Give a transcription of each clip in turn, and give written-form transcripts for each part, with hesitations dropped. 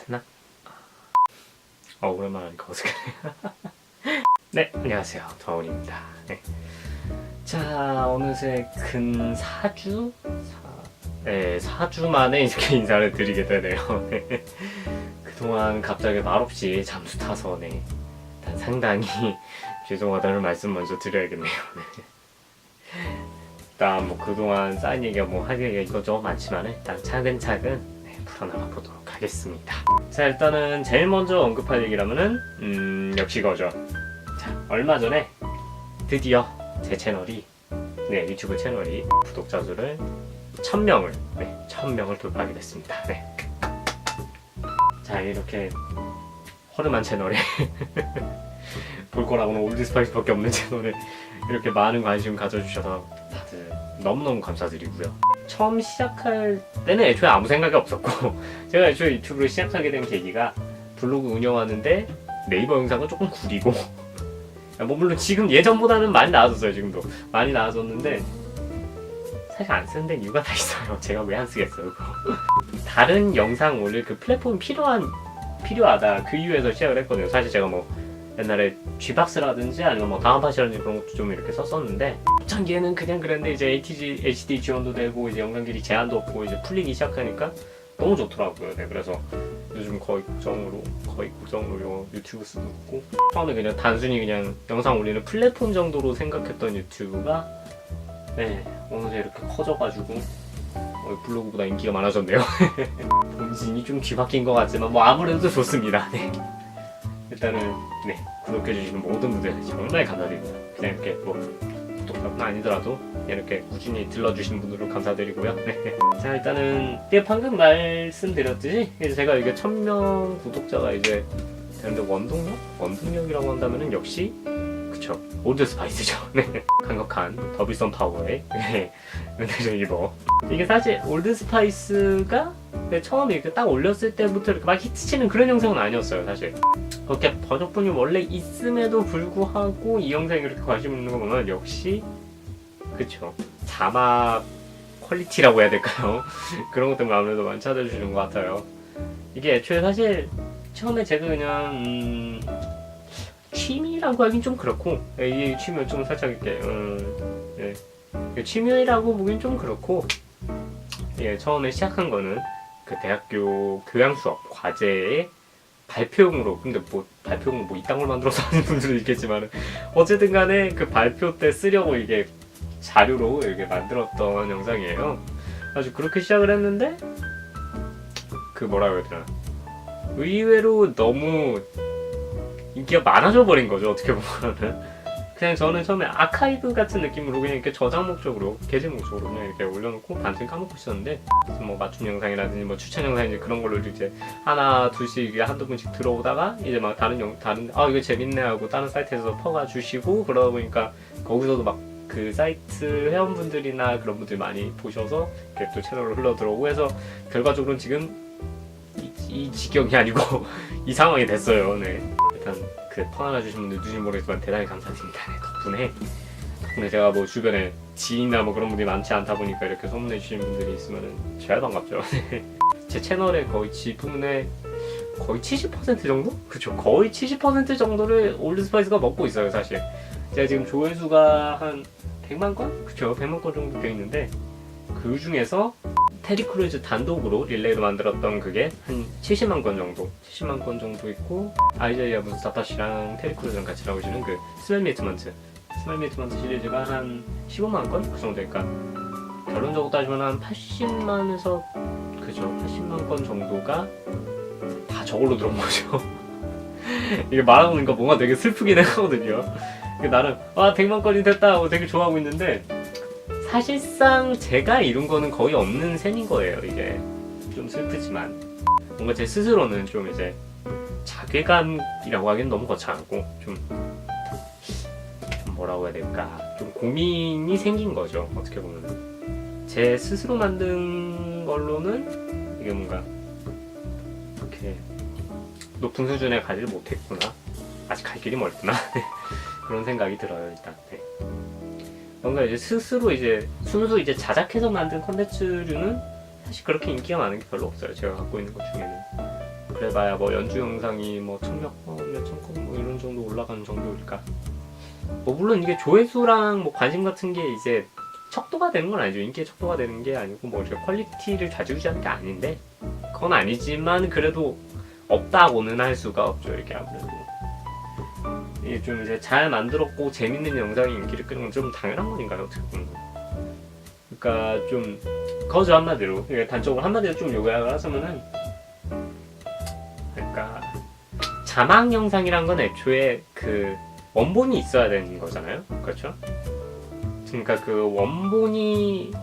됐나? 오랜만에 하니까 어색하네. 네, 안녕하세요. 더운입니다. 네. 자, 어느새 근 4주? 4주 만에 이렇게 인사를 드리게 되네요. 네. 그동안 갑자기 말없이 잠수 타서 네. 일단 상당히 죄송하다는 말씀 먼저 드려야겠네요. 네. 일단 뭐 그동안 쌓인 얘기가 뭐 할 얘기가 이것저것 많지만 일단 차근차근 풀어나가 보도록 하겠습니다. 자, 일단은 제일 먼저 언급할 얘기라면은 역시 이거죠. 자, 얼마 전에 드디어 제 채널이 유튜브 채널이 구독자 수를 1000명을 돌파하게 됐습니다. 네. 자, 이렇게 허름한 채널에 볼 거라고는 올드스파이스밖에 없는 채널에 이렇게 많은 관심 가져주셔서 다들 너무너무 감사드리고요. 처음 시작할 때는 애초에 아무 생각이 없었고 제가 애초에 유튜브를 시작하게 된 계기가 블로그 운영하는데 네이버 영상은 조금 구리고 뭐 물론 지금 예전보다는 많이 나아졌어요. 지금도 많이 나아졌는데 사실 안 쓰는 데는 이유가 다 있어요. 제가 왜 안 쓰겠어요 그거. 다른 영상 올릴 그 플랫폼이 필요하다 그 이유에서 시작을 했거든요. 사실 제가 뭐 옛날에 G박스라든지 아니면 뭐 다운팟이라든지 그런 것도 좀 이렇게 썼었는데 초창기에는 그냥 그랬는데 이제 HD 지원도 되고 이제 영상길이 제한도 없고 이제 풀리기 시작하니까 너무 좋더라고요. 네, 그래서 요즘 거의 고정으로 유튜브 쓰고 있고 처음에 그냥 단순히 그냥 영상 올리는 플랫폼 정도로 생각했던 유튜브가 어느새 이렇게 커져가지고 블로그보다 인기가 많아졌네요. 본진이 좀 뒤바뀐 것 같지만 뭐 아무래도 좋습니다. 네. 일단은 구독해주시는 모든 분들 정말 감사드립니다. 그냥 이렇게 뭐 구독자뿐 아니더라도 이렇게 꾸준히 들러주시는 분들도 감사드리고요. 자, 일단은 방금 말씀드렸듯이 이제 제가 이게 1000명 구독자가 이제 되는데 원동력이라고 한다면은 역시 그쵸, 올드스파이스죠. 강력한 더블선 파워의 은혜를 입어. 이게 사실 올드스파이스가 처음에 이렇게 딱 올렸을 때부터 이렇게 막 히트치는 그런 영상은 아니었어요. 사실 그렇게 버적분이 원래 있음에도 불구하고 이 영상에 이렇게 관심 있는 거 보면 역시 그쵸, 자막 퀄리티라고 해야 될까요? 그런 것 때문에 아무래도 많이 찾아주시는 것 같아요. 이게 애초에 사실 처음에 제가 그냥 취미라고 하긴 좀 그렇고 이 취미를 좀 살짝 이렇게 취미라고 보긴 좀 그렇고 처음에 시작한 거는 그 대학교 교양 수업 과제에 발표용으로, 근데 뭐 발표용 뭐 이딴 걸 만들어서 하는 분들도 있겠지만 어쨌든 간에 그 발표 때 쓰려고 이게 자료로 이렇게 만들었던 영상이에요. 아주 그렇게 시작을 했는데 그 뭐라고 해야 되나, 의외로 너무 인기가 많아져 버린 거죠. 어떻게 보면은 그냥 저는 처음에 아카이브 같은 느낌으로 그냥 이렇게 저장 목적으로, 게재 목적으로 그냥 이렇게 올려놓고 반쯤 까먹고 있었는데 뭐 맞춤 영상이라든지 뭐 추천 영상이지 그런 걸로 이제 하나 둘씩 한두 분씩 들어오다가 이제 막 다른 이거 재밌네 하고 다른 사이트에서 퍼가 주시고 그러다 보니까 거기서도 막 그 사이트 회원분들이나 그런 분들이 많이 보셔서 이렇게 또 채널로 흘러 들어오고 해서 결과적으로는 지금 이 지경이 아니고 이 상황이 됐어요. 일단 그 퍼 하나 주신 분들 누군지 모르겠지만 대단히 감사드립니다. 덕분에 제가 뭐 주변에 지인이나 뭐 그런 분들이 많지 않다 보니까 이렇게 소문내 주시는 분들이 있으면은 제일 반갑죠. 제 채널에 거의 지분의 거의 70% 정도? 그쵸, 거의 70% 정도를 올드스파이스가 먹고 있어요. 사실 제가 지금 조회수가 한 100만 건? 그쵸, 100만 건 정도 되어 있는데 그 중에서 테리 크루즈 단독으로 릴레이로 만들었던 그게 한 70만 건 정도 있고, 아이자이아 무스타파씨랑 테리 크루즈랑 같이 나오시는 그 스멜 미트먼트 시리즈가 한 15만 건? 그 정도 되니까 결론적으로 따지면 한 80만에서 80만 건 정도가 다 저걸로 들어온 거죠. 이게 말하고 보니까 뭔가 되게 슬프긴 하거든요. 나는 100만 건이 됐다 하고 되게 좋아하고 있는데 사실상 제가 이룬 거는 거의 없는 셈인 거예요. 이게 좀 슬프지만 뭔가 제 스스로는 좀 이제 자괴감이라고 하기엔 너무 거창하고 좀 뭐라고 해야 될까, 좀 고민이 생긴 거죠. 어떻게 보면 제 스스로 만든 걸로는 이게 뭔가 이렇게 높은 수준에 가지를 못했구나, 아직 갈 길이 멀구나 그런 생각이 들어요. 일단 뭔가 이제 스스로 순수 자작해서 만든 컨텐츠류는 사실 그렇게 인기가 많은 게 별로 없어요. 제가 갖고 있는 것 중에는 그래봐야 뭐 연주 영상이 뭐 1000몇 건, 몇천 건 뭐 이런 정도 올라가는 정도일까. 뭐 물론 이게 조회수랑 뭐 관심 같은 게 이제 척도가 되는 건 아니죠. 인기의 척도가 되는 게 아니고 뭐 이렇게 퀄리티를 좌지우지하는 게 아닌데, 그건 아니지만 그래도 없다고는 할 수가 없죠. 이게 아무래도 이게 좀 이제 잘 만들었고 재밌는 영상이 인기를 끄는 건 좀 당연한 거니까요, 어떻게 보면. 그러니까 좀 거저 한마디로, 단적으로 한마디로 좀 요약을 하자면은, 그러니까 자막 영상이란 건 애초에 그 원본이 있어야 되는 거잖아요. 그렇죠? 그러니까 그 원본이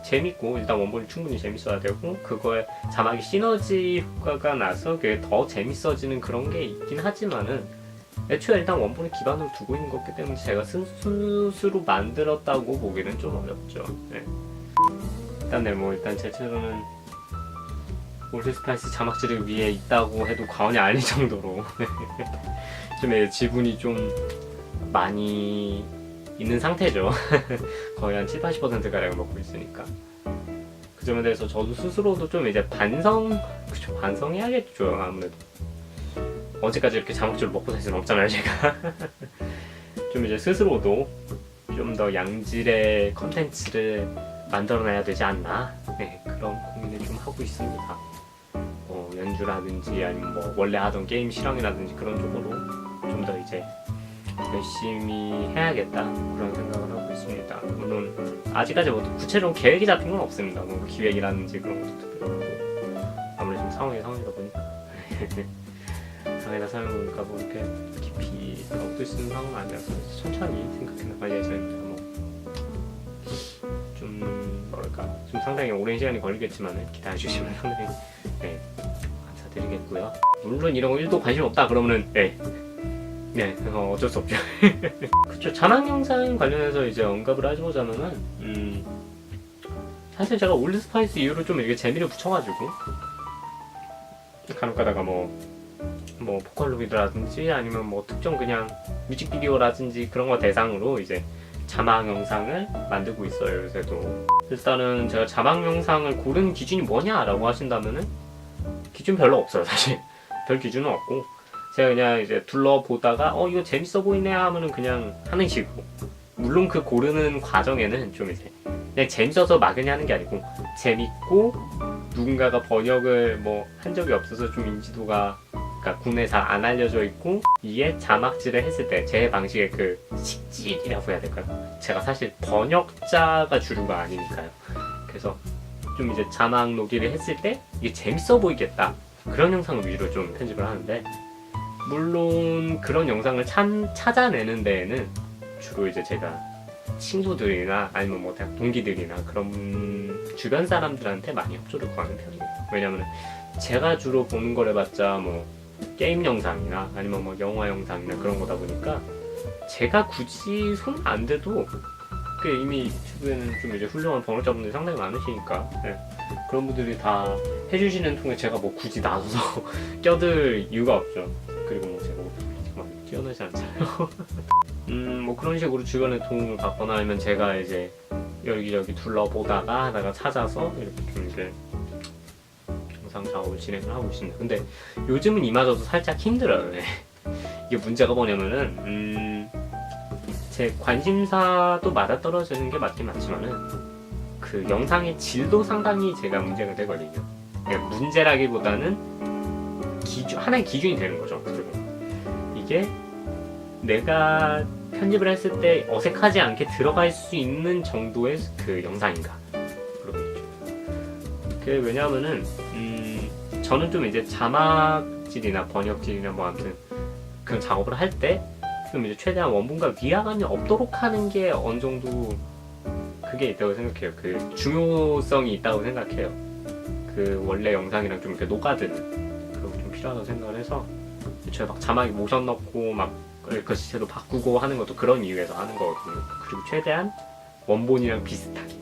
재밌고, 일단 원본이 충분히 재밌어야 되고, 그거에 자막이 시너지 효과가 나서 그게 더 재밌어지는 그런 게 있긴 하지만은, 애초에 일단 원본을 기반으로 두고 있는 거기 때문에 제가 스스로 만들었다고 보기는 좀 어렵죠. 네. 일단 제 채널은 올드스파이스 자막질을 위해 있다고 해도 과언이 아닐 정도로 좀 지분이 좀 많이 있는 상태죠. 거의 한 7~80%가량 먹고 있으니까. 그 점에 대해서 저도 스스로도 좀 이제 반성해야겠죠. 아무래도 언제까지 이렇게 자막줄을 먹고 살 수는 없잖아요, 제가. 좀 이제 스스로도 좀 더 양질의 컨텐츠를 만들어내야 되지 않나, 네, 그런 고민을 좀 하고 있습니다. 연주라든지 아니면 뭐 원래 하던 게임 실황이라든지 그런 쪽으로 좀 더 이제 열심히 해야겠다, 그런 생각을 하고 있습니다. 물론 아직까지 뭐 구체적인 계획이 잡힌 건 없습니다. 뭐 기획이라든지 그런 것도 특별히 없고, 아무래도 좀 상황이다 보니까 상황이다 보니까 뭐 이렇게 깊이 얻을 수 있는 상황은 아니라서 천천히 생각해 나가야죠. 좀 뭐랄까, 좀 상당히 오랜 시간이 걸리겠지만 기다려 주시면 상당히 감사드리겠고요. 물론 이런 거 1도 관심 없다 그러면은 어쩔 수 없죠. 그쵸. 자막 영상 관련해서 이제 언급을 해보자면은, 사실 제가 올드스파이스 이후로 좀 이렇게 재미를 붙여가지고 간혹가다가 뭐 보컬로이드라든지 아니면 뭐 특정 그냥 뮤직비디오라든지 그런 거 대상으로 이제 자막 영상을 만들고 있어요, 요새도. 일단은 제가 자막 영상을 고르는 기준이 뭐냐라고 하신다면은 기준 별로 없어요, 사실. 별 기준은 없고, 제가 그냥 이제 둘러보다가 이거 재밌어 보이네 하면은 그냥 하는 식으로. 물론 그 고르는 과정에는 좀 이제 그냥 재밌어서 막연히 하는 게 아니고, 재밌고 누군가가 번역을 뭐 한 적이 없어서 좀 인지도가, 그러니까 국내에 잘 안 알려져 있고, 이게 자막질을 했을 때 제 방식의 그 식질이라고 해야 될까요? 제가 사실 번역자가 주류가 아니니까요. 그래서 좀 이제 자막 녹이를 했을 때 이게 재밌어 보이겠다, 그런 영상을 위주로 좀 편집을 하는데, 물론 그런 영상을 찾아내는 데에는 주로 이제 제가 친구들이나 아니면 뭐 대학 동기들이나 그런 주변 사람들한테 많이 협조를 구하는 편이에요. 왜냐면 제가 주로 보는 걸 해봤자 뭐 게임 영상이나 아니면 뭐 영화 영상이나 그런 거다 보니까, 제가 굳이 손 안 대도 이미 유튜브에는 좀 이제 훌륭한 번역자분들이 상당히 많으시니까, 그런 분들이 다 해주시는 통에 제가 뭐 굳이 나서서 껴들 이유가 없죠. 그리고 뭐 제가 막 뛰어나지 않잖아요. 뭐 그런 식으로 주변에 도움을 받거나 아니면 제가 이제 여기저기 둘러보다가 하다가 찾아서 이렇게 좀 이제 영상 작업을 진행을 하고 있습니다. 근데 요즘은 이마저도 살짝 힘들어요. 이게 문제가 뭐냐면은, 제 관심사도 맞아떨어지는 게 맞긴 맞지만은 그 영상의 질도 상당히 제가 문제가 되거든요. 그러니까 문제라기보다는 하나의 기준이 되는 거죠. 그리고 이게 내가 편집을 했을 때 어색하지 않게 들어갈 수 있는 정도의 그 영상인가, 그런 게 있죠. 그게 왜냐하면은 저는 좀 이제 자막질이나 번역질이나 뭐 아무튼 그런 작업을 할 때 좀 이제 최대한 원본과 위화감이 없도록 하는 게 어느 정도 그게 있다고 생각해요. 그 중요성이 있다고 생각해요. 그 원래 영상이랑 좀 이렇게 녹아드는 그런 게 좀 필요하다고 생각을 해서, 제가 막 자막에 모션 넣고 막 글씨체도 바꾸고 하는 것도 그런 이유에서 하는 거거든요. 그리고 최대한 원본이랑 비슷하게,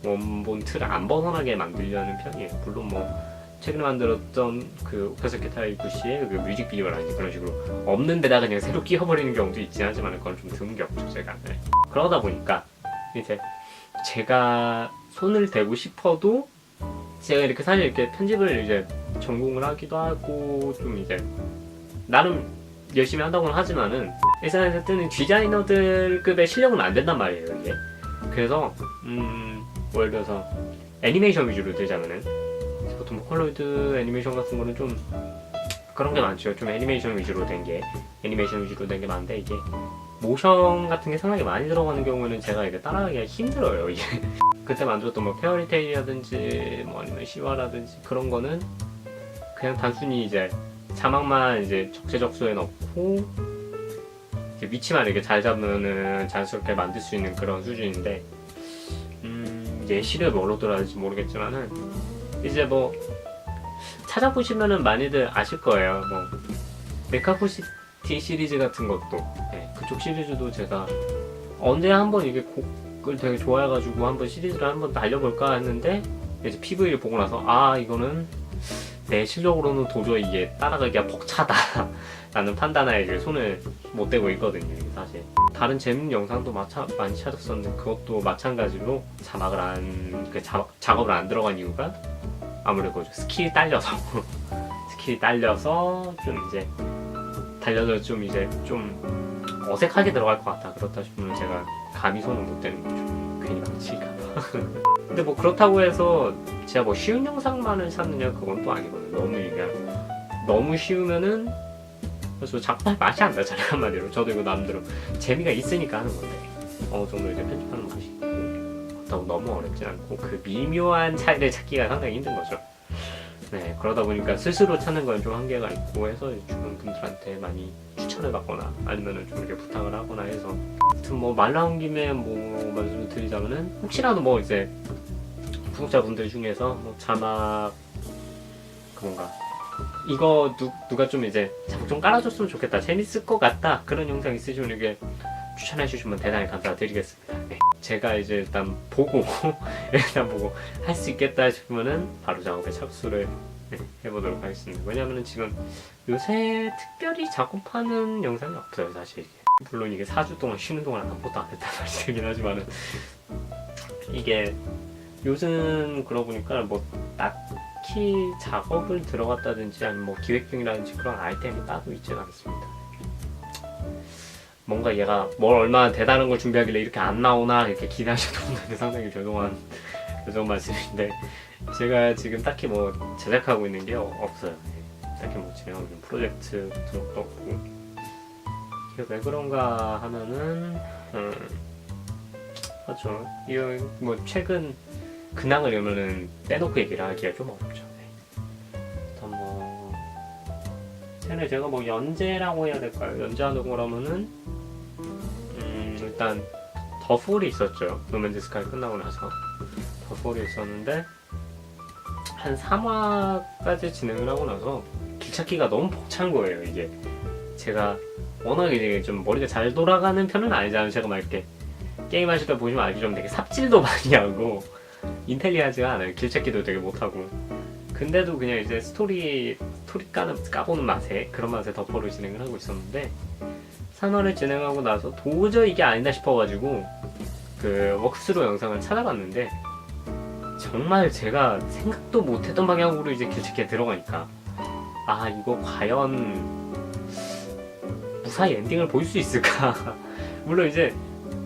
원본 틀을 안 벗어나게 만들려는 편이에요. 물론 뭐 최근에 만들었던 그 오페스케타이 구시의 그 뮤직비디오라든지 그런 식으로 없는 데다가 그냥 새로 끼워버리는 경우도 있긴 하지만 그건 좀 드문 게 없죠, 제가. 그러다 보니까 이제 제가 손을 대고 싶어도 제가 이렇게 사실 이렇게 편집을 이제 전공을 하기도 하고 좀 이제 나름 열심히 한다고는 하지만은 일산에서 뜨는 디자이너들급의 실력은 안 된단 말이에요 이게. 그래서 예를 들어서 애니메이션 위주로 들자면은 보통 뭐 컬러이드 애니메이션 같은 거는 좀 그런 게 많죠. 좀 애니메이션 위주로 된 게 많은데 이게 모션 같은 게 상당히 많이 들어가는 경우는 제가 이게 따라하기가 힘들어요 이게. 그때 만들었던 뭐 페어리테일이라든지 뭐 아니면 시와라든지 그런 거는 그냥 단순히 이제 자막만 이제 적재적소에 넣고 이제 위치만 이렇게 잘 잡으면은 자연스럽게 만들 수 있는 그런 수준인데 예시를 뭐로 들어야 할지 모르겠지만은 이제 뭐 찾아보시면은 많이들 아실 거예요. 뭐 메카포시티 시리즈 같은 것도 그쪽 시리즈도 제가 언제 한번 이게 곡을 되게 좋아해가지고 한번 시리즈를 한번 날려볼까 했는데 이제 PV를 보고 나서 아 이거는 내 실력으로는 도저히 이게 따라가기가 벅차다 라는 판단에 이제 손을 못 대고 있거든요 사실. 다른 재밌는 영상도 많이 찾았었는데 그것도 마찬가지로 작업을 안 들어간 이유가 아무래도 스킬이 딸려서 좀 이제 달려서 좀 이제 좀 어색하게 들어갈 것 같다. 그렇다 싶으면 제가 감히 손을 못 대는 거죠. 괜히 망칠까봐. 근데 뭐 그렇다고 해서 제가 뭐 쉬운 영상만을 찾느냐 그건 또 아니거든요. 너무 쉬우면은 그래서 작품할 맛이 안 나잖아요 한마디로. 저도 이거 나름대로 재미가 있으니까 하는 건데 어느 정도 이제 편집하는 맛이 있고 그렇다고 너무 어렵진 않고 그 미묘한 차이를 찾기가 상당히 힘든 거죠. 네, 그러다 보니까 스스로 찾는 건 좀 한계가 있고 해서 주변 분들한테 많이 추천을 받거나 아니면은 좀 이렇게 부탁을 하거나 해서 아무튼 뭐 말 나온 김에 뭐 말씀을 드리자면은 혹시라도 뭐 이제 구독자분들 중에서 뭐 자막 그 뭔가 이거 누가 좀 이제 자막 좀 깔아줬으면 좋겠다 재밌을 것 같다 그런 영상 있으시면 이렇게 추천해 주시면 대단히 감사드리겠습니다. 네. 제가 이제 일단 보고 할 수 있겠다 싶으면은 바로 작업에 착수를 해보도록 하겠습니다. 왜냐면은 지금 요새 특별히 작업하는 영상이 없어요 사실. 물론 이게 4주 동안 쉬는 동안 아무것도 안 했단 말이긴 하지만은 이게 요즘 그러고 보니까 뭐 딱히 작업을 들어갔다든지 아니면 뭐 기획 중이라든지 그런 아이템이 따로 있지는 않습니다. 뭔가 얘가 뭘 얼마나 대단한 걸 준비하길래 이렇게 안 나오나 이렇게 기대하셨던 분들한테 상당히 죄송한 말씀인데 제가 지금 딱히 뭐 제작하고 있는 게 없어요. 딱히 뭐 진행하고 있는 프로젝트 같은 것도 없고 왜 그런가 하면은 그렇죠. 이거 뭐 최근 근황을 이러면은 빼놓고 얘기를 하기가 좀 어렵죠. 일단 뭐 최근에 제가 뭐 연재라고 해야 될까요? 연재하는 거라면은 일단 더폴이 있었죠. 노맨즈 스카이 끝나고 나서 더폴이 있었는데 한 3화까지 진행을 하고 나서 길찾기가 너무 벅찬 거예요. 이게 제가 워낙 이제 좀 머리가 잘 돌아가는 편은 아니잖아요. 제가 막 이렇게 게임 하실 때 보시면 알기처럼 되게 삽질도 많이 하고 인텔리하지가 않아요. 길찾기도 되게 못하고. 근데도 그냥 이제 스토리 까보는 맛에 그런 맛에 더폴을 진행을 하고 있었는데 3화를 진행하고 나서 도저히 이게 아니다 싶어가지고 그 웍스루 영상을 찾아봤는데 정말 제가 생각도 못했던 방향으로 이제 길찾기에 들어가니까 아 이거 과연 무사히 엔딩을 볼 수 있을까. 물론 이제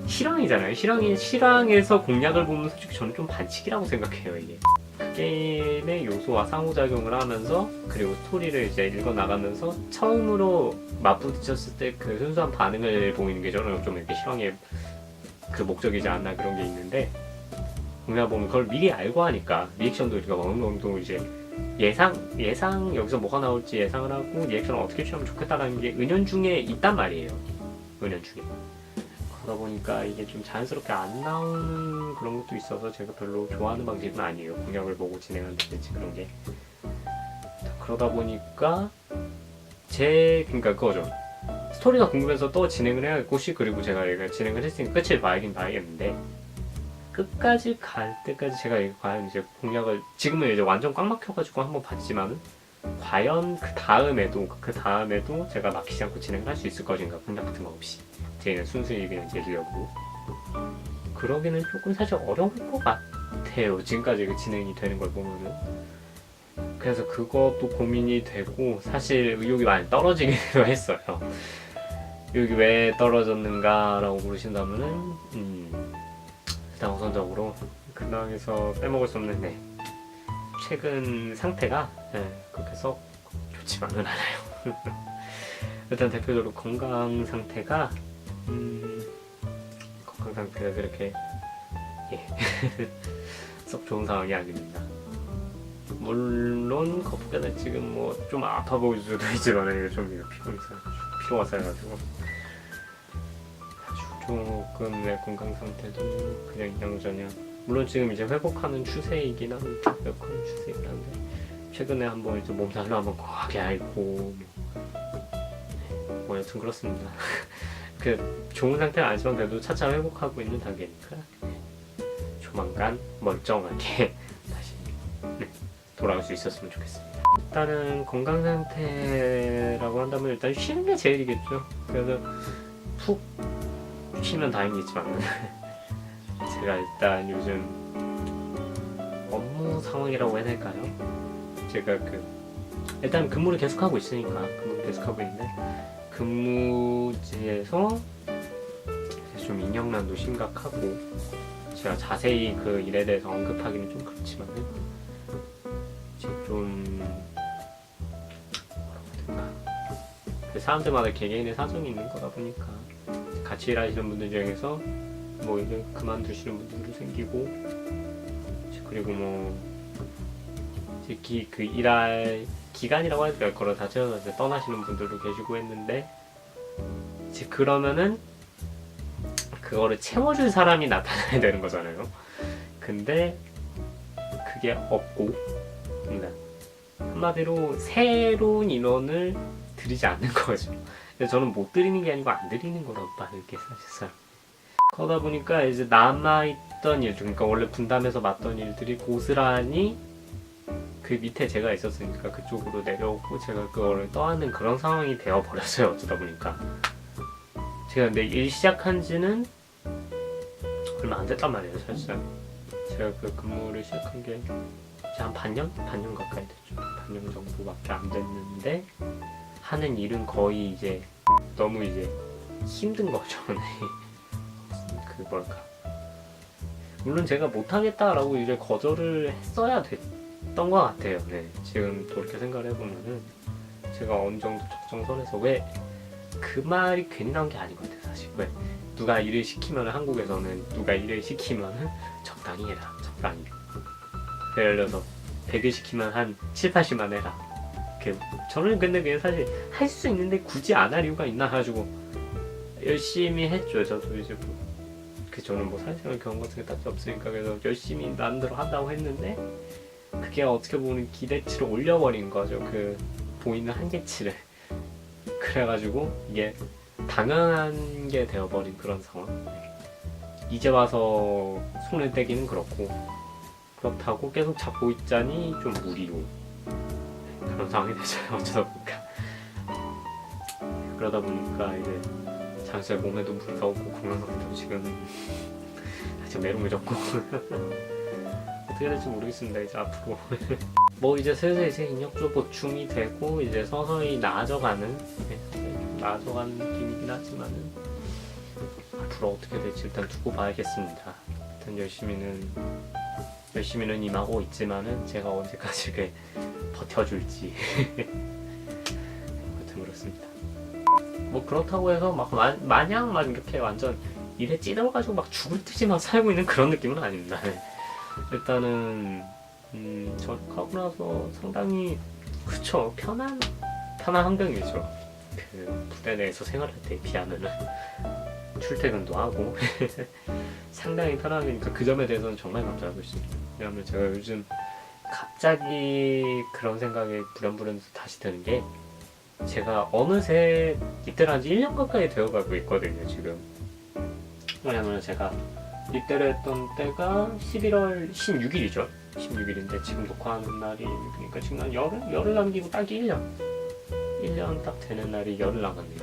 실황이잖아요. 실황에서 공략을 보면 솔직히 저는 좀 반칙이라고 생각해요. 이게 그 게임의 요소와 상호작용을 하면서 그리고 스토리를 이제 읽어나가면서 처음으로 맞부딪혔을 때 그 순수한 반응을 보이는 게 저는 좀 이렇게 실황의 그 목적이지 않나 그런 게 있는데 공략 보면 그걸 미리 알고 하니까 리액션도 우리가 어느 정도 이제 예상 여기서 뭐가 나올지 예상을 하고 리액션을 어떻게 취하면 좋겠다라는 게 은연중에 있단 말이에요. 은연중에. 그러다 보니까 이게 좀 자연스럽게 안 나오는 그런 것도 있어서 제가 별로 좋아하는 방식은 아니에요. 공략을 보고 진행한다든지 그런 게. 그러다 보니까 그러니까 그거죠. 스토리가 궁금해서 또 진행을 해야겠고 그리고 제가 진행을 했으니까 끝을 봐야겠는데 끝까지 갈 때까지 제가 과연 이제 공략을 지금은 이제 완전 꽉 막혀가지고 한번 봤지만은 과연 그 다음에도 제가 막히지 않고 진행을 할 수 있을 것인가 공략 같은 거 없이 제는 순수히 그냥 제주력으로 그러기는 조금 사실 어려울 것 같아요. 지금까지 진행이 되는 걸 보면은 그래서 그것도 고민이 되고 사실 의욕이 많이 떨어지기도 했어요. 여기 왜 떨어졌는가라고 물으신다면은 일단 우선적으로 근황에서 빼먹을 수 없는 최근 상태가 그렇게 썩 좋지만은 않아요. 일단 대표적으로 건강 상태가 그렇게 썩 좋은 상황이 아닙니다. 물론 겉보기에는 지금 뭐 좀 아파 보일 수도 있지만 이거 좀 피로가 쌓여가지고 조금 내 건강 상태도 그냥 이상저냥. 물론 지금 이제 회복하는 추세이긴 한데 최근에 한번 이제 몸살로 한번 과하게 앓고 뭐 여튼 그렇습니다. 그 좋은 상태는 아니지만 그래도 차차 회복하고 있는 단계니까 조만간 멀쩡하게 다시 돌아올 수 있었으면 좋겠습니다. 일단은 건강 상태라고 한다면 일단 쉬는 게 제일이겠죠. 그래서 푹 쉬면 다행이지만 제가 일단 요즘 업무 상황이라고 해야 될까요? 제가 일단 근무를 계속하고 있으니까 근무를 계속하고 있는데 근무지에서 좀 인력난도 심각하고 제가 자세히 그 일에 대해서 언급하기는 좀 그렇지만은 좀 뭐라고 해야 될까, 사람들마다 개개인의 사정이 있는 거다 보니까 같이 일하시는 분들 중에서 뭐 이제 그만두시는 분들도 생기고 그리고 뭐 이제 그 일할 기간이라고 해도 될 거를 다 채워서 이제 떠나시는 분들도 계시고 했는데 이제 그러면은 그거를 채워줄 사람이 나타나야 되는 거잖아요. 근데 그게 없고 한마디로 새로운 인원을 들이지 않는 거죠. 근데 저는 못 들이는 게 아니고 안 들이는 거라고 봐는 게 사실상. 그러다 보니까 이제 남아있던 일들, 그러니까 원래 분담해서 맡던 일들이 고스란히 그 밑에 제가 있었으니까 그쪽으로 내려오고 제가 그거를 떠안는 그런 상황이 되어버렸어요. 어쩌다 보니까 제가 근데 일 시작한 지는 얼마 안 됐단 말이에요. 사실상 제가 그 근무를 시작한 게 한 반년? 반년 가까이 됐죠. 반년 정도밖에 안 됐는데 하는 일은 거의 이제 너무 이제 힘든 거죠. 그 뭘까, 물론 제가 못하겠다라고 이제 거절을 했어야 됐던 것 같아요. 지금 돌이켜 생각을 해보면은 제가 어느 정도 적정선에서 왜 그 말이 괜히 나온 게 아닌 것 같아요. 사실 왜 누가 일을 시키면 한국에서는 누가 일을 시키면은 적당히 해라, 적당히. 예를 들어서 100을 시키면 한 7, 80만 해라. 저는 근데 그게 사실 할 수 있는데 굳이 안 할 이유가 있나 가지고 열심히 했죠. 저도 이제 저는 뭐 사회생활 경험 같은 게 딱히 없으니까 그래서 열심히 나름대로 한다고 했는데 그게 어떻게 보면 기대치를 올려버린 거죠. 그 보이는 한계치를. 그래가지고 이게 당연한 게 되어버린 그런 상황. 이제 와서 손을 떼기는 그렇다고 계속 잡고 있자니 좀 무리고 그런 상황이 됐어요. 어쩌다 보니까. 그러다 보니까 이제 장수의 몸에도 무리가 오고 건강 상태도 지금 아직 메롱해졌고 어떻게 될지 모르겠습니다. 이제 앞으로 뭐 이제 슬슬 이제 인력도 보충이 되고 이제 서서히 나아져가는 느낌이긴 하지만은 앞으로 어떻게 될지 일단 두고 봐야겠습니다. 일단 열심히는 임하고 있지만은 제가 언제까지 버텨줄지 아무튼 그렇습니다. 뭐 그렇다고 해서 막 마냥 막 이렇게 완전 일에 찌들어가지고 막 죽을 듯이 막 살고 있는 그런 느낌은 아닙니다. 일단은 전역하고 나서 상당히 편한 환경이죠. 그 부대 내에서 생활할 때에 비하면은 출퇴근도 하고 상당히 편하니까 그 점에 대해서는 정말 감사하고 있습니다. 왜냐하면 제가 요즘 갑자기 그런 생각이 불현불현 다시 드는 게 제가 어느새 입대를 한 지 1년 가까이 되어가고 있거든요. 지금 왜냐면 제가 입대를 했던 때가 11월 16일이죠. 16일인데 지금 녹화하는 날이 그러니까 지금 한 열흘 남기고 딱 1년 딱 되는 날이 열흘 남았네요.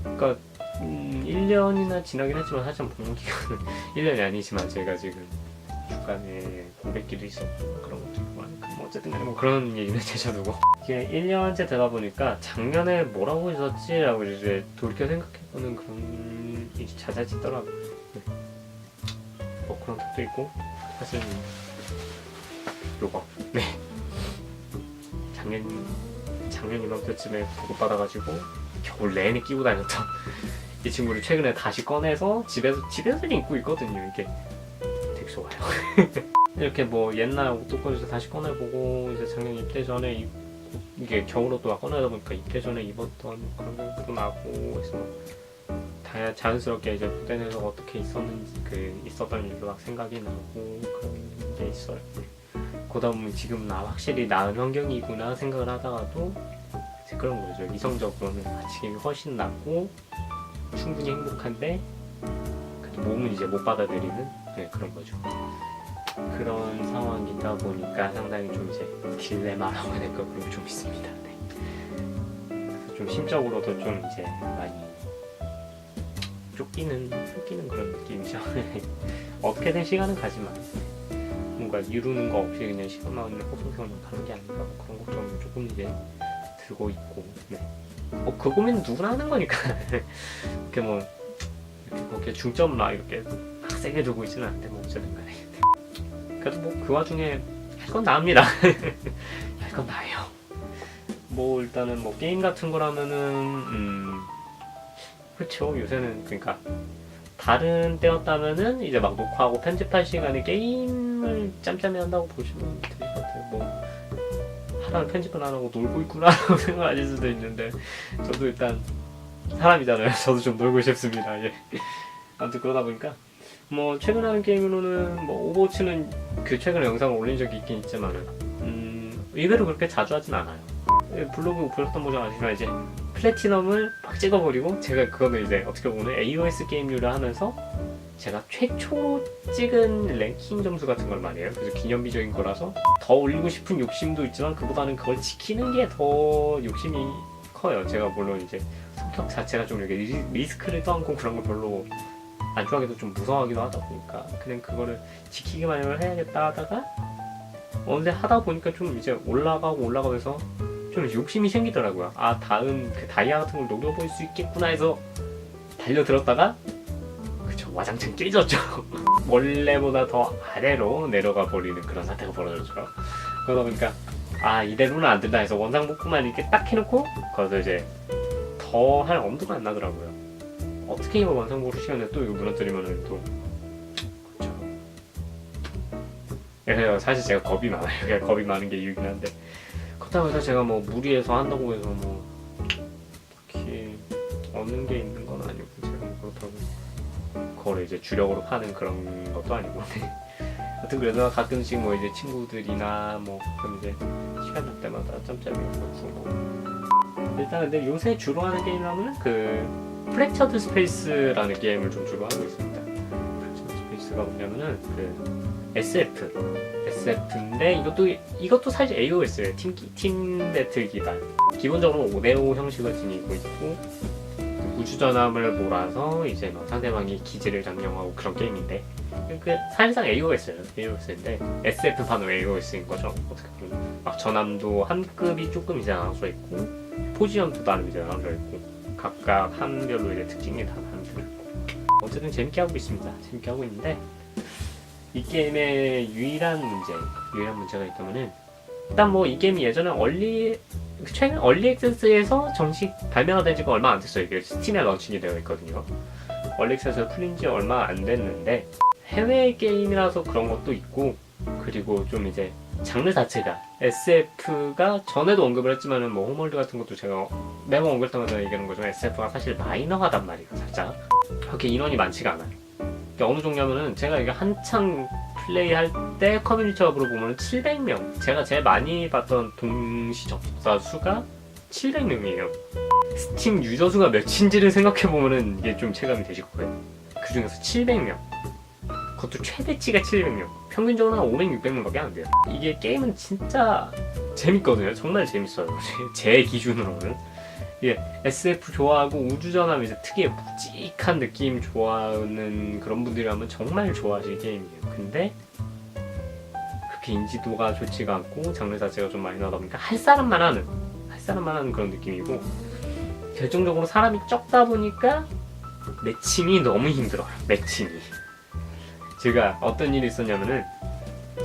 그러니까 1년이나 지나긴 했지만 사실 복무 기간은 1년이 아니지만 제가 지금 중간에 공백기도 있었고 그런 것도 있고 하니까 뭐 어쨌든 간에 뭐 그런 얘기는 제쳐두고 이게 1년째 되다 보니까 작년에 뭐라고 있었지라고 이제 돌이켜 생각해보는 그런 일이 잦아지더라고요. 네. 뭐 그런 것도 있고 사실 요거 네 작년 이맘때쯤에 보급받아가지고 겨울 내내 끼고 다녔던 이 친구를 최근에 다시 꺼내서 집에서 입고 있거든요. 이게 되게 좋아요. 이렇게 뭐 옛날 옷도 다시 꺼내보고 이제 작년 입대 전에 이게 겨울옷도 막 꺼내다 보니까 입대 전에 입었던 그런 것도 나고 그래서 자연스럽게 이제 무대 내에서 어떻게 있었는지 있었던 일도 막 생각이 나고 그런 게 있어요. 그러다 보면 지금 확실히 나은 환경이구나 생각을 하다가도 이제 그런 거죠. 이성적으로는 지금이 훨씬 낫고 충분히 행복한데 몸은 이제 못 받아들이는 그런 거죠. 그런 상황이다 보니까 상당히 좀 이제 딜레마라고 해야 될까 그런 게 좀 있습니다. 네. 그래서 좀 심적으로도 좀 이제 많이 쫓기는 그런 느낌이죠. 어떻게든 시간은 가지만 뭔가 이루는 거 없이 그냥 시간만 호송세월만 가는 게 아닌가 뭐 그런 걱정은 조금 이제 들고 있고 네. 그 고민은 누구나 하는 거니까 이렇게 뭐 이렇게 거기에 중점을 이렇게 세게 두고 있지는 않는데 뭐 어쨌든 간에 그래도 뭐 그 와중에 할 건 나옵니다. 할 건 나아요. 뭐 일단은 뭐 게임 같은 거라면은 그렇죠. 요새는 그러니까 다른 때였다면은 이제 막 녹화하고 편집할 시간에 게임을 짬짬이 한다고 보시면 될 것 같아요. 뭐 하나는 편집을 안 하고 놀고 있구나라고 생각하실 수도 있는데 저도 일단 사람이잖아요. 저도 좀 놀고 싶습니다. 예. 아무튼 그러다 보니까 뭐 최근 하는 게임으로는 뭐 오버워치는 최근에 영상을 올린 적이 있긴 있지만은 의외로 그렇게 자주 하진 않아요. 블로그 보셨던 분들 아시지만 이제 플래티넘을 막 찍어버리고 제가 그거는 이제 어떻게 보면 AOS 게임류를 하면서 제가 최초로 찍은 랭킹 점수 같은 걸 말이에요. 그래서 기념비적인 거라서 더 올리고 싶은 욕심도 있지만 그보다는 그걸 지키는 게 더 욕심이 커요. 제가 물론 이제 성격 자체가 좀 이렇게 리스크를 떠안고 그런 걸 별로 안 좋아하기도 좀 무서워하기도 하다 보니까 그냥 그거를 지키기만 해야겠다 하다가 어느새 하다 보니까 좀 이제 올라가면서 좀 욕심이 생기더라고요. 아 다음 다이아 같은 걸 노려볼 수 있겠구나 해서 달려들었다가 그쵸 와장창 깨졌죠. 원래보다 더 아래로 내려가 버리는 그런 사태가 벌어졌죠. 그러다 보니까 이대로는 안 된다 해서 원상 복구만 이렇게 딱 해놓고 거기서 이제 더 할 엄두가 안 나더라고요. 어떻게 이거 원상 복구 시간에 또 이거 무너뜨리면은 또 그쵸. 그래서 사실 제가 겁이 많아요. 겁이 많은 게 이유긴 한데 그렇다고 해서 제가 뭐 무리해서 한다고 해서 뭐 딱히 얻는 게 있는 건 아니고 제가 뭐 그렇다고 그걸 이제 주력으로 파는 그런 것도 아니고 하여튼 그래서 가끔씩 뭐 이제 친구들이나 뭐 그럼 이제 시간 날 때마다 짬짬이 뭐 일단 근데 요새 주로 하는 게임이라면 프랙처드 스페이스라는 게임을 좀 주로 하고 있습니다. 프랙처드 스페이스가 뭐냐면은 SF인데 이것도 사실 AOS예요. 팀 배틀 기반. 기본적으로 5대5 형식을 지니고 있고 우주전함을 몰아서 이제 막 상대방이 기지를 점령하고 그런 게임인데 사실상 AOS인데 SF판으로 AOS인 거죠. 어떻게 보면 막 전함도 한 급이 조금 이제 나눠져 있고 포지션도 나름 이제 나눠져 있고 각각 한별로 이제 특징이 다 나눠져 있고 어쨌든 재밌게 하고 있습니다. 재밌게 하고 있는데 이 게임의 유일한 문제가 있다면은 일단 뭐 이 게임이 예전에 최근 얼리 액세스에서 정식 발매가 된 지가 얼마 안 됐어요. 이게 스팀에 런칭이 되어 있거든요. 얼리 액세스가 풀린 지 얼마 안 됐는데 해외 게임이라서 그런 것도 있고 그리고 좀 이제 장르 자체가 SF가 전에도 언급을 했지만은 뭐 홈월드 같은 것도 제가 매번 언급할 때마다 얘기하는 거지만 SF가 사실 마이너하단 말이에요. 살짝 그렇게 인원이 많지가 않아요. 어느 정도냐면은 제가 이게 한창 플레이할 때 커뮤니티 업으로 보면은 700명 제가 제일 많이 봤던 동시 접속자 수가 700명이에요. 스팀 유저 수가 몇인지를 생각해보면은 이게 좀 체감이 되실 거예요. 그 중에서 700명 그것도 최대치가 700명 평균적으로 한 500, 600명밖에 안 돼요. 이게 게임은 진짜 재밌거든요. 정말 재밌어요. 제 기준으로는 예, SF 좋아하고 우주전함 이제 특유의 묵직한 느낌 좋아하는 그런 분들이라면 정말 좋아하실 게임이에요. 근데 그렇게 인지도가 좋지가 않고 장르 자체가 좀 많이 나다 보니까 할 사람만 하는 그런 느낌이고, 결정적으로 사람이 적다 보니까 매칭이 너무 힘들어요. 매칭이. 제가 어떤 일이 있었냐면은,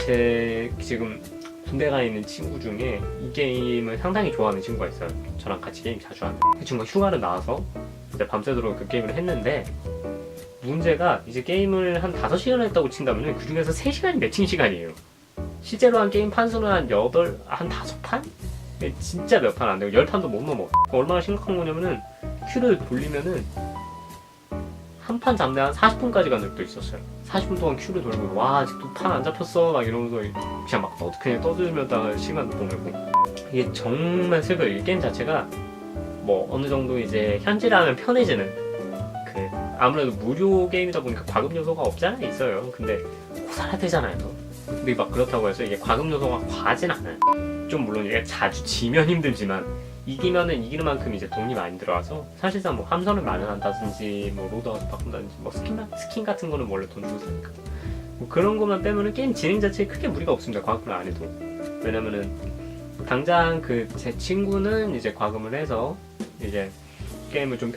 제 지금 군대 가 있는 친구 중에 이 게임을 상당히 좋아하는 친구가 있어요. 저랑 같이 게임 자주 하는. 그 친구가 휴가를 나와서 이제 밤새도록 그 게임을 했는데, 문제가 이제 게임을 한 5시간을 했다고 친다면 그 중에서 3시간이 매칭 시간이에요. 실제로 한 게임 판수는 한 5판? 진짜 몇 판 안 되고 10판도 못 넘어. 얼마나 심각한 거냐면은, 큐를 돌리면은 한 판 잡는데 한 40분까지 간 적도 있었어요. 40분 동안 큐를 돌리고, 와 아직도 판 안 잡혔어 막 이러면서 그냥 막 그냥 떠들면다가 시간도 보내고. 이게 정말 슬퍼요. 이 게임 자체가 뭐 어느 정도 이제 현질하면 편해지는, 그 아무래도 무료 게임이다 보니까 과금 요소가 없잖아 있어요. 근데 꼭 살아야 되잖아요. 근데 막 그렇다고 해서 이게 과금 요소가 과하진 않아요. 좀 물론 이게 자주 지면 힘들지만, 이기면은 이기는 만큼 이제 돈이 많이 들어와서 사실상 뭐 함선을 마련한다든지 뭐 로드아웃 바꾼다든지 뭐 스킨 같은 거는 원래 돈 주고 사니까 뭐 그런 것만 빼면은 게임 진행 자체에 크게 무리가 없습니다. 과금을 안 해도. 왜냐면은 당장 그 제 친구는 이제 과금을 해서 이제 게임을 좀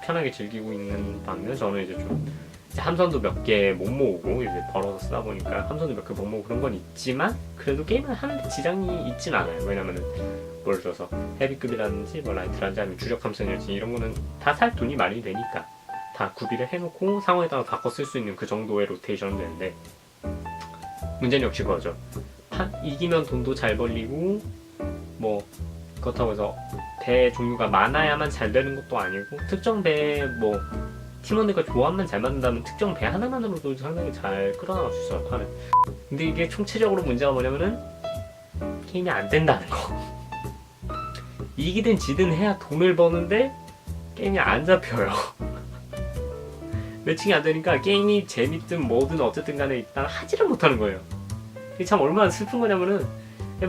편하게 즐기고 있는 반면, 저는 이제 좀 이제 함선도 몇 개 못 모으고 이제 벌어서 쓰다 보니까 함선도 몇 개 못 모으고 그런 건 있지만, 그래도 게임을 하는데 지장이 있진 않아요. 왜냐면은 예를 들어서 헤비급이라든지 뭐 라이트라든지 아니면 주력 함선이라든지 이런 거는 다 살 돈이 많이 되니까 다 구비를 해놓고 상황에 따라 바꿔 쓸 수 있는 그 정도의 로테이션은 되는데, 문제는 역시 그거죠. 이기면 돈도 잘 벌리고 뭐 그렇다고 해서 배 종류가 많아야만 잘 되는 것도 아니고, 특정 배에 뭐 팀원들과 조합만 잘 맞는다면 특정 배 하나만으로도 상당히 잘 끌어나갈 수 있어요, 판을. 근데 이게 총체적으로 문제가 뭐냐면은 게임이 안 된다는 거. 이기든 지든 해야 돈을 버는데 게임이 안 잡혀요. 매칭이 안 되니까 게임이 재밌든 뭐든 어쨌든 간에 일단 하지를 못하는 거예요. 이게 참 얼마나 슬픈 거냐면은,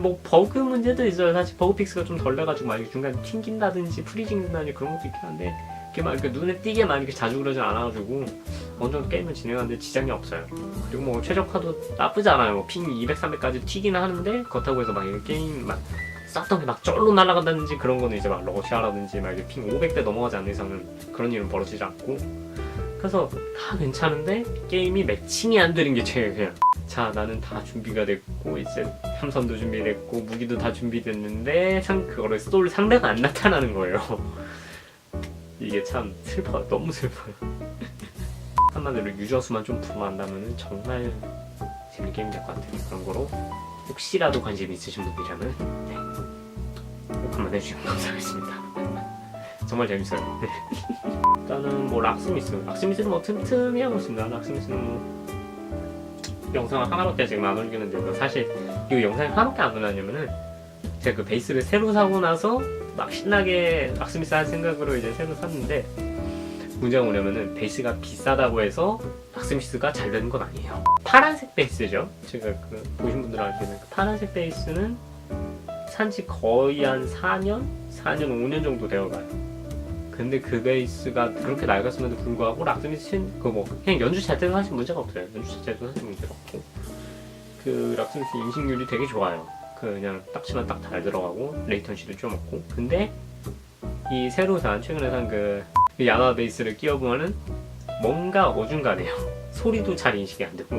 뭐 버그 문제도 있어요. 사실 버그 픽스가 좀 덜 나가지고 막 중간에 튕긴다든지 프리징 된다든지 그런 것도 있긴 한데, 그게 막 이렇게 눈에 띄게 많이 이렇게 자주 그러진 않아가지고 어느 정도 게임을 진행하는데 지장이 없어요. 그리고 뭐 최적화도 나쁘지 않아요. 뭐 핑 200, 300까지 튀기는 하는데, 그렇다고 해서 막 게임 막 쌌던 게 막 쩔로 날아간다든지 그런 거는 이제 막 러시아라든지 막 이렇게 핑 500대 넘어가지 않는 이상은 그런 일은 벌어지지 않고, 그래서 다 괜찮은데 게임이 매칭이 안 되는 게 최악이에요. 자, 나는 다 준비가 됐고 이제 함선도 준비됐고 무기도 다 준비됐는데 그거를 쏠 상대가 안 나타나는 거예요. 이게 참 슬퍼요. 너무 슬퍼요. 한마디로 유저 수만 좀 불어난다면 정말 재밌는 게임 될 것 같아요. 그런 거로 혹시라도 관심 있으신 분들이라면 꼭 한번 해주시면 감사하겠습니다. 정말 재밌어요. 일단은 뭐 락스미스는 뭐 틈틈이 하고 있습니다. 락스미스는 뭐 영상을 하나밖에 지금 안 올리는데, 사실 이 영상이 하나밖에 안 올렸냐면은 제가 그 베이스를 새로 사고 나서 막 신나게 락스미스 할 생각으로 이제 새로 샀는데, 문제가 뭐냐면은 베이스가 비싸다고 해서 락스미스가 잘 되는 건 아니에요. 파란색 베이스죠. 제가 그 보신 분들 알기에는 그 파란색 베이스는 산지 거의 한 4년, 5년 정도 되어가요. 근데 그 베이스가 그렇게 낡았음에도 불구하고 락스미스는 그냥 연주 자체도 사실 문제가 없어요. 연주 자체도 사실 문제가 없고, 그 락스미스 인식률이 되게 좋아요. 그냥 딱 치면 딱 잘 들어가고 레이턴시도 좀 없고. 근데 이 최근에 산 그 야마 베이스를 끼워보면은 뭔가 어중간해요. 소리도 잘 인식이 안 되고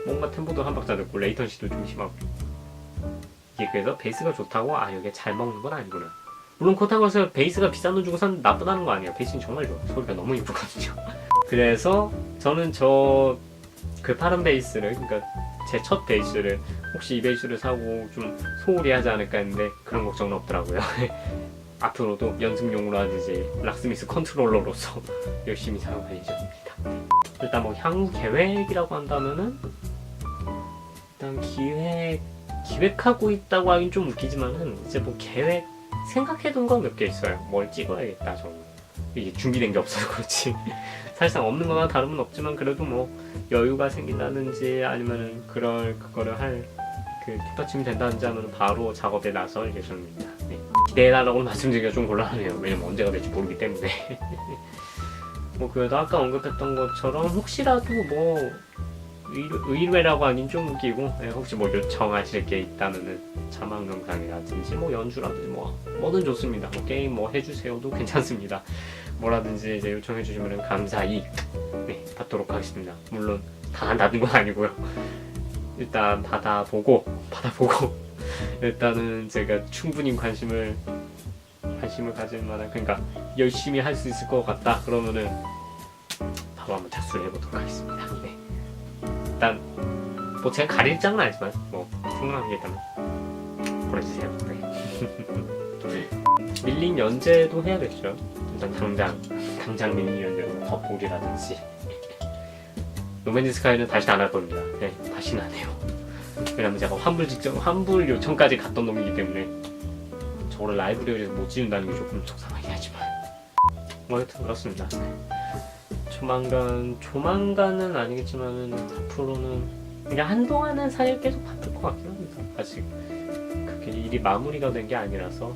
뭔가 템포도 한 박자 듣고 레이턴시도 좀 심하고. 이게 그래서 베이스가 좋다고 이게 잘 먹는 건 아니구나. 물론 그렇다고 해서 베이스가 비싼 돈 주고 산 나쁘다는 거 아니에요. 베이스는 정말 좋아요. 소리가 너무 이쁘거든요. 그래서 저는 그 파란 베이스를, 그러니까 제 첫 베이스를 혹시 이 베이스를 사고 좀 소홀히 하지 않을까 했는데 그런 걱정은 없더라고요. 앞으로도 연습용으로 하듯이 락스미스 컨트롤러로서 열심히 사용할 예정입니다. 일단 뭐 향후 계획이라고 한다면은, 일단 기획하고 있다고 하긴 좀 웃기지만은 이제 뭐 생각해둔 건 몇 개 있어요. 뭘 찍어야겠다. 저는 이게 준비된 게 없어서 그렇지 사실상 없는 거나 다름은 없지만, 그래도 뭐 여유가 생긴다든지 아니면은 그거를 할 그 뒷받침이 된다든지 하면 바로 작업에 나설 예정입니다. 네. 기대해달라고 말씀드리기가 좀 곤란하네요. 왜냐면 언제가 될지 모르기 때문에. 뭐 그래도 아까 언급했던 것처럼 혹시라도 뭐 의뢰라고 하긴 좀 웃기고, 네, 혹시 뭐 요청하실 게 있다면은 자막 영상이라든지 뭐 연주라든지 뭐든 좋습니다. 뭐 게임 뭐 해주세요도 괜찮습니다. 뭐라든지 이제 요청해 주시면 감사히 네, 받도록 하겠습니다. 물론 다 한다는 건 아니고요. 일단 받아보고 일단은 제가 충분히 관심을 가질 만한, 그러니까 열심히 할 수 있을 것 같다 그러면은 바로 한번 착수를 해보도록 하겠습니다. 네. 일단 뭐 제가 가릴 장은 아니지만 뭐 궁금한 게 있다면 보내주세요. 네. 밀린 연재도 해야겠죠. 일단 당장 밀린 연재로 더볼이라든지 노맨즈 스카이는 다시 안 할 겁니다. 네, 다시는 안 해요. 왜냐면 제가 환불 요청까지 갔던 놈이기 때문에 저를 라이브러리에서 못 지운다는 게 조금 속상하긴 하지만 뭐 하여튼 그렇습니다. 조만간은 아니겠지만은 앞으로는 그냥 한동안은 사실 계속 바쁠 것 같긴 합니다. 아직 그렇게 일이 마무리가 된 게 아니라서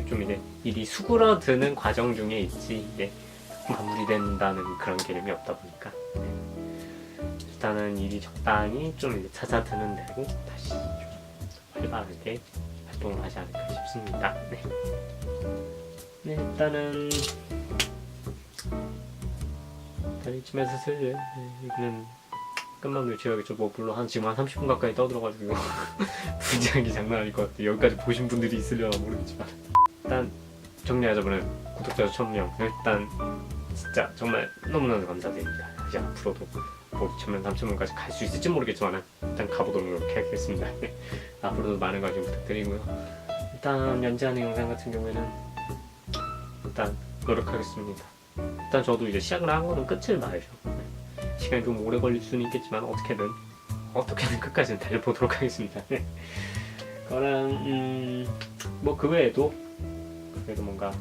좀 이제 일이 수그러드는 과정 중에 있지 이게 마무리된다는 그런 개념이 없다 보니까 일단은 일이 적당히 좀 이제 찾아드는 대로 다시 좀 활발하게 활동을 하지 않을까 싶습니다. 네. 네, 일단은 이쯤에서 슬슬 이거는 끝만 외쳐야겠죠. 뭐 물론 지금 한 30분 가까이 떠들어가지고 분량이 장난 아닐 것 같아요. 여기까지 보신 분들이 있으려나 모르겠지만 일단 정리하자면은 구독자 1000명 일단 진짜 정말 너무나도 감사드립니다. 이제 앞으로도 뭐 2000명, 3000명까지 갈 수 있을지 모르겠지만 일단 가보도록 노력하겠습니다. 앞으로도 많은 관심 부탁드리고요. 일단 연재하는 영상 같은 경우에는 일단 노력하겠습니다. 일단 저도 이제 시작을 한 거는 끝을 봐야죠. 시간이 좀 오래 걸릴 수는 있겠지만 어떻게든 끝까지는 달려보도록 하겠습니다. 그거랑 뭐 그 외에도 그래도 뭔가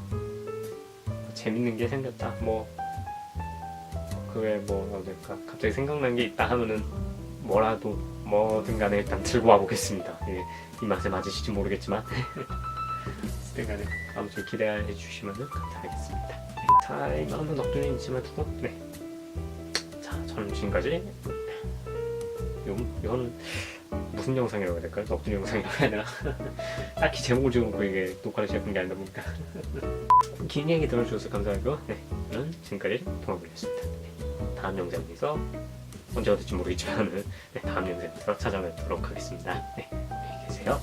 재밌는 게 생겼다. 뭐 그 외에 뭐 어떨까 갑자기 생각난 게 있다 하면은 뭐든 간에 일단 들고 와보겠습니다. 이 맛에 맞으실지 모르겠지만 어쨌든 간에 아무튼 기대해 주시면 감사하겠습니다. 타임 한번 넋두리 있지만 두고 자 저는 지금까지 이거는 무슨 영상이라고 해야 될까요? 넋두리 영상이라고 해야 되나? 딱히 제목을 지어놓고 이게 녹화를 시작한 게 아니다 보니까 긴 얘기 들어주셔서 감사하고요. 저는 지금까지 동아블이었습니다. 다음 영상에서 언제 어딜지 모르겠지만 다음 영상에서 찾아뵙도록 하겠습니다. 안녕히 계세요.